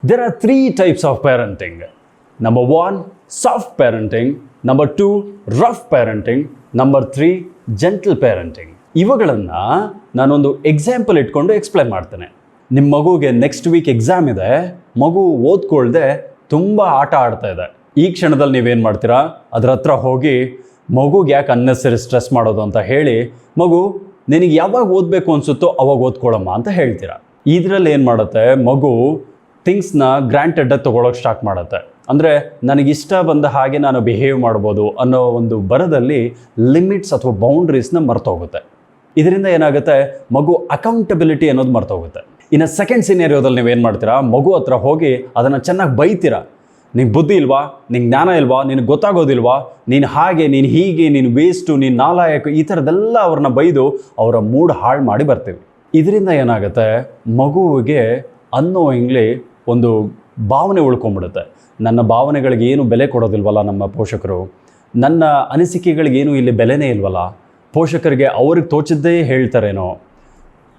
There are three types of parenting. Number one, soft parenting. Number two, rough parenting. Number three, gentle parenting. ಇವುಗಳನ್ನು ನಾನೊಂದು example ಇಟ್ಕೊಂಡು explain ಮಾಡ್ತೇನೆ. ನಿಮ್ಮ ಮಗುಗೆ next week exam ಇದೆ, ಮಗು ಓದ್ಕೊಳ್ದೆ ತುಂಬ ಆಟ ಆಡ್ತಾ ಇದೆ. ಈ ಕ್ಷಣದಲ್ಲಿ ನೀವೇನು ಮಾಡ್ತೀರಾ? ಅದರ ಹತ್ರ ಹೋಗಿ ಮಗುಗೆ ಯಾಕೆ ಅನ್ನೆಸರಿ ಸ್ಟ್ರೆಸ್ ಮಾಡೋದು ಅಂತ ಹೇಳಿ, ಮಗು ನಿನಗೆ ಯಾವಾಗ ಓದಬೇಕು ಅನಿಸುತ್ತೋ ಅವಾಗ ಓದ್ಕೊಳ್ಳಮ್ಮ ಅಂತ ಹೇಳ್ತೀರಾ. ಇದರಲ್ಲಿ ಏನು ಮಾಡುತ್ತೆ, ಮಗು ಥಿಂಗ್ಸ್ನ ಗ್ರಾಂಟೆಡ್ ತೊಗೊಳೋಕೆ ಸ್ಟಾರ್ಟ್ ಮಾಡುತ್ತೆ. ಅಂದರೆ ನನಗಿಷ್ಟ ಬಂದ ಹಾಗೆ ನಾನು ಬಿಹೇವ್ ಮಾಡ್ಬೋದು ಅನ್ನೋ ಒಂದು ಬರದಲ್ಲಿ ಲಿಮಿಟ್ಸ್ ಅಥವಾ ಬೌಂಡ್ರೀಸ್ನ ಮರ್ತೋಗುತ್ತೆ. ಇದರಿಂದ ಏನಾಗುತ್ತೆ, ಮಗು ಅಕೌಂಟಬಿಲಿಟಿ ಅನ್ನೋದು ಮರ್ತೋಗುತ್ತೆ. ಇನ್ನು ಸೆಕೆಂಡ್ ಸಿನೇರಿಯೋದಲ್ಲಿ ನೀವೇನು ಮಾಡ್ತೀರಾ, ಮಗು ಹತ್ರ ಹೋಗಿ ಅದನ್ನು ಚೆನ್ನಾಗಿ ಬೈತೀರಾ. ನಿಂಗೆ ಬುದ್ಧಿ ಇಲ್ವಾ, ನಿಂಗೆ ಜ್ಞಾನ ಇಲ್ವಾ, ನಿನಗೆ ಗೊತ್ತಾಗೋದಿಲ್ವಾ, ನೀನು ಹಾಗೆ, ನೀನು ಹೀಗೆ, ನೀನು ವೇಸ್ಟು, ನೀನು ನಾಲಾಯಕ, ಈ ಥರದ್ದೆಲ್ಲ ಅವ್ರನ್ನ ಬೈದು ಅವರ ಮೂಡ್ ಹಾಳು ಮಾಡಿ ಬರ್ತೀವಿ. ಇದರಿಂದ ಏನಾಗುತ್ತೆ, ಮಗುವಿಗೆ ಅನ್ನೋಯಿಂಗ್ಲಿ ಒಂದು ಭಾವನೆ ಉಳ್ಕೊಂಬಿಡುತ್ತೆ. ನನ್ನ ಭಾವನೆಗಳಿಗೆ ಏನು ಬೆಲೆ ಕೊಡೋದಿಲ್ವಲ್ಲ ನಮ್ಮ ಪೋಷಕರು, ನನ್ನ ಅನಿಸಿಕೆಗಳಿಗೇನು ಇಲ್ಲಿ ಬೆಲೆನೇ ಇಲ್ವಲ್ಲ, ಪೋಷಕರಿಗೆ ಅವ್ರಿಗೆ ತೋಚಿದ್ದೇ ಹೇಳ್ತಾರೇನೋ.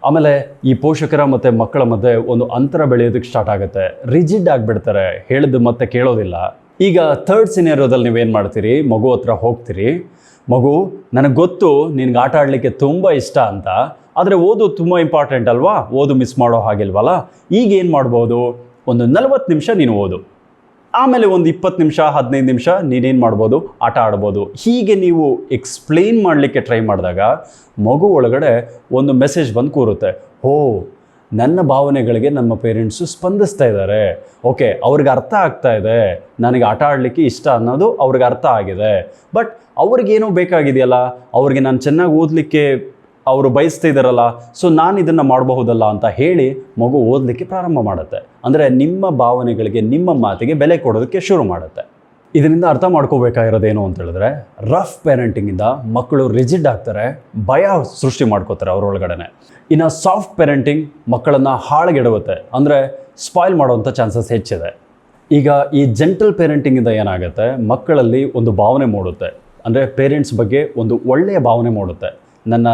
ಆಮೇಲೆ ಈ ಪೋಷಕರ ಮತ್ತು ಮಕ್ಕಳ ಮಧ್ಯೆ ಒಂದು ಅಂತರ ಬೆಳೆಯೋದಕ್ಕೆ ಸ್ಟಾರ್ಟ್ ಆಗುತ್ತೆ. ರಿಜಿಡ್ ಆಗಿಬಿಡ್ತಾರೆ, ಹೇಳಿದ್ದು ಮತ್ತೆ ಕೇಳೋದಿಲ್ಲ. ಈಗ ಥರ್ಡ್ ಸಿನೇರಿಯೋದಲ್ಲಿ ನೀವೇನು ಮಾಡ್ತೀರಿ, ಮಗು ಹತ್ರ ಹೋಗ್ತೀರಿ. ಮಗು, ನನಗೆ ಗೊತ್ತು ನಿನಗೆ ಆಟ ಆಡಲಿಕ್ಕೆ ತುಂಬ ಇಷ್ಟ ಅಂತ, ಆದರೆ ಓದು ತುಂಬ ಇಂಪಾರ್ಟೆಂಟ್ ಅಲ್ವಾ, ಓದು ಮಿಸ್ ಮಾಡೋ ಹಾಗಿಲ್ವಲ್ಲ. ಈಗ ಏನು ಮಾಡ್ಬೋದು, ಒಂದು 40 ನಿಮಿಷ ನೀನು ಓದು, ಆಮೇಲೆ ಒಂದು 20 ನಿಮಿಷ 15 ನಿಮಿಷ ನೀನೇನು ಮಾಡ್ಬೋದು, ಆಟ ಆಡ್ಬೋದು. ಹೀಗೆ ನೀವು ಎಕ್ಸ್ಪ್ಲೇನ್ ಮಾಡಲಿಕ್ಕೆ ಟ್ರೈ ಮಾಡಿದಾಗ ಮಗು ಒಳಗಡೆ ಒಂದು ಮೆಸೇಜ್ ಬಂದು ಕೂರುತ್ತೆ. ಓ, ನನ್ನ ಭಾವನೆಗಳಿಗೆ ನಮ್ಮ ಪೇರೆಂಟ್ಸು ಸ್ಪಂದಿಸ್ತಾ ಇದ್ದಾರೆ, ಓಕೆ, ಅವ್ರಿಗೆ ಅರ್ಥ ಆಗ್ತಾ ಇದೆ, ನನಗೆ ಆಟ ಆಡಲಿಕ್ಕೆ ಇಷ್ಟ ಅನ್ನೋದು ಅವ್ರಿಗೆ ಅರ್ಥ ಆಗಿದೆ. ಬಟ್ ಅವ್ರಿಗೇನೋ ಬೇಕಾಗಿದೆಯಲ್ಲ, ಅವ್ರಿಗೆ ನಾನು ಚೆನ್ನಾಗಿ ಓದಲಿಕ್ಕೆ ಅವರು ಬಯಸ್ತಾ ಇದ್ದಾರಲ್ಲ, ಸೊ ನಾನು ಇದನ್ನು ಮಾಡಬಹುದಲ್ಲ ಅಂತ ಹೇಳಿ ಮಗು ಓದಲಿಕ್ಕೆ ಪ್ರಾರಂಭ ಮಾಡುತ್ತೆ. ಅಂದರೆ ನಿಮ್ಮ ಭಾವನೆಗಳಿಗೆ, ನಿಮ್ಮ ಮಾತಿಗೆ ಬೆಲೆ ಕೊಡೋದಕ್ಕೆ ಶುರು ಮಾಡುತ್ತೆ. ಇದರಿಂದ ಅರ್ಥ ಮಾಡ್ಕೋಬೇಕಾಗಿರೋದೇನು ಅಂತ ಹೇಳಿದ್ರೆ, ರಫ್ ಪೇರೆಂಟಿಂಗಿಂದ ಮಕ್ಕಳು ರಿಜಿಡ್ ಆಗ್ತಾರೆ, ಭಯ ಸೃಷ್ಟಿ ಮಾಡ್ಕೋತಾರೆ ಅವರೊಳಗಡೆ. ಇನ್ನು ಸಾಫ್ಟ್ ಪೇರೆಂಟಿಂಗ್ ಮಕ್ಕಳನ್ನು ಹಾಳುಗೆಡುತ್ತೆ, ಅಂದರೆ ಸ್ಪಾಯ್ಲ್ ಮಾಡೋವಂಥ ಚಾನ್ಸಸ್ ಹೆಚ್ಚಿದೆ. ಈಗ ಈ ಜೆಂಟಲ್ ಪೇರೆಂಟಿಂಗಿಂದ ಏನಾಗುತ್ತೆ, ಮಕ್ಕಳಲ್ಲಿ ಒಂದು ಭಾವನೆ ಮೂಡುತ್ತೆ, ಅಂದರೆ ಪೇರೆಂಟ್ಸ್ ಬಗ್ಗೆ ಒಂದು ಒಳ್ಳೆಯ ಭಾವನೆ ಮೂಡುತ್ತೆ, ನನ್ನ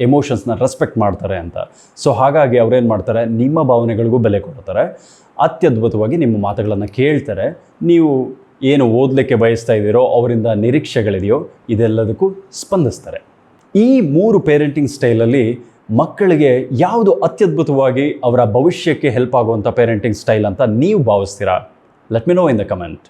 ಎಮೋಷನ್ಸ್ನ ರೆಸ್ಪೆಕ್ಟ್ ಮಾಡ್ತಾರೆ ಅಂತ. ಸೊ ಹಾಗಾಗಿ ಅವ್ರೇನು ಮಾಡ್ತಾರೆ, ನಿಮ್ಮ ಭಾವನೆಗಳಿಗೂ ಬೆಲೆ ಕೊಡ್ತಾರೆ, ಅತ್ಯದ್ಭುತವಾಗಿ ನಿಮ್ಮ ಮಾತುಗಳನ್ನು ಕೇಳ್ತಾರೆ. ನೀವು ಏನು ಓದಲಿಕ್ಕೆ ಬಯಸ್ತಾ ಇದ್ದೀರೋ, ಅವರಿಂದ ನಿರೀಕ್ಷೆಗಳಿದೆಯೋ, ಇದೆಲ್ಲದಕ್ಕೂ ಸ್ಪಂದಿಸ್ತಾರೆ. ಈ 3 ಪೇರೆಂಟಿಂಗ್ ಸ್ಟೈಲಲ್ಲಿ ಮಕ್ಕಳಿಗೆ ಯಾವುದು ಅತ್ಯದ್ಭುತವಾಗಿ ಅವರ ಭವಿಷ್ಯಕ್ಕೆ ಹೆಲ್ಪ್ ಆಗುವಂಥ ಪೇರೆಂಟಿಂಗ್ ಸ್ಟೈಲ್ ಅಂತ ನೀವು ಭಾವಿಸ್ತೀರಾ? Let me know in the comment.